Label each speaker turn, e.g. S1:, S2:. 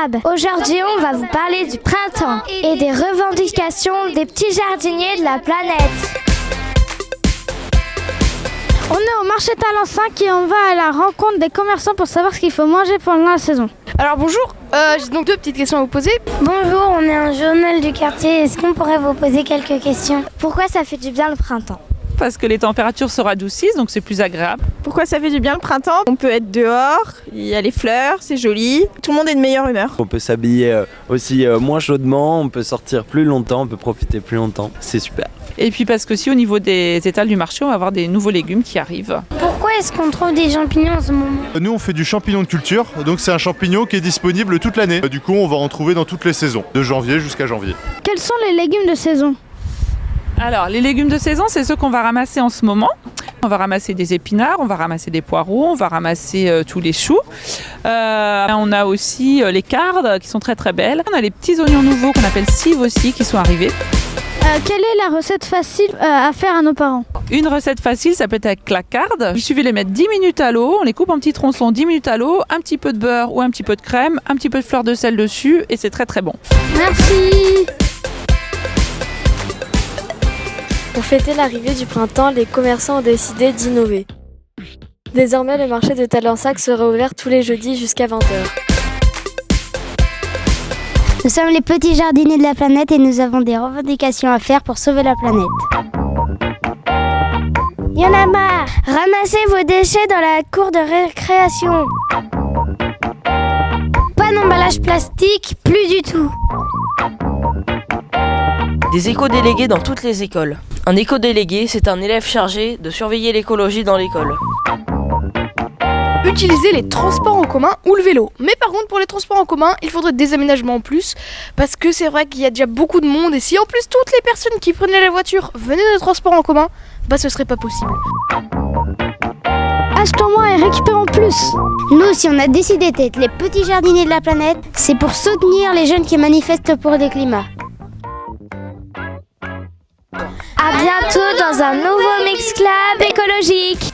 S1: Club. Aujourd'hui, on va vous parler du printemps et des revendications des petits jardiniers de la planète.
S2: On est au marché Talent 5 et on va à la rencontre des commerçants pour savoir ce qu'il faut manger pendant la saison.
S3: Alors bonjour, j'ai donc deux petites questions à vous poser.
S1: Bonjour, on est un journal du quartier. Est-ce qu'on pourrait vous poser quelques questions? Pourquoi ça fait du bien le printemps?
S4: Parce que les températures se radoucissent, donc c'est plus agréable.
S3: Pourquoi ça fait du bien le printemps? On peut être dehors, il y a les fleurs, c'est joli, tout le monde est de meilleure humeur.
S5: On peut s'habiller aussi moins chaudement, on peut sortir plus longtemps, on peut profiter plus longtemps, c'est super.
S4: Et puis parce que aussi au niveau des étals du marché, on va avoir des nouveaux légumes qui arrivent.
S1: Pourquoi est-ce qu'on trouve des champignons en ce moment?
S6: Nous on fait du champignon de culture, donc c'est un champignon qui est disponible toute l'année. Du coup on va en trouver dans toutes les saisons, de janvier jusqu'à janvier.
S2: Quels sont les légumes de saison?
S4: Alors les légumes de saison, c'est ceux qu'on va ramasser en ce moment. On va ramasser des épinards, on va ramasser des poireaux, on va ramasser tous les choux. On a aussi les cardes qui sont très très belles. On a les petits oignons nouveaux qu'on appelle cives aussi qui sont arrivés.
S2: Quelle est la recette facile à faire à nos parents?
S4: Une recette facile, ça peut être avec la carde. Il suffit de les mettre 10 minutes à l'eau, on les coupe en petits tronçons 10 minutes à l'eau, un petit peu de beurre ou un petit peu de crème, un petit peu de fleur de sel dessus et c'est très très bon.
S2: Merci.
S7: Pour fêter l'arrivée du printemps, les commerçants ont décidé d'innover. Désormais, le marché de Talensac sera ouvert tous les jeudis jusqu'à 20h.
S1: Nous sommes les petits jardiniers de la planète et nous avons des revendications à faire pour sauver la planète. Y en a marre! Ramassez vos déchets dans la cour de récréation. Pas d'emballage plastique, plus du tout.
S8: Des éco-délégués dans toutes les écoles. Un éco-délégué, c'est un élève chargé de surveiller l'écologie dans l'école.
S3: Utiliser les transports en commun ou le vélo. Mais par contre pour les transports en commun, il faudrait des aménagements en plus. Parce que c'est vrai qu'il y a déjà beaucoup de monde et si en plus toutes les personnes qui prenaient la voiture venaient des transports en commun, bah ce serait pas possible.
S2: Achetons moins et récupérons plus.
S1: Nous, si on a décidé d'être les petits jardiniers de la planète, c'est pour soutenir les jeunes qui manifestent pour le climat. À bientôt dans un nouveau Mix Club écologique.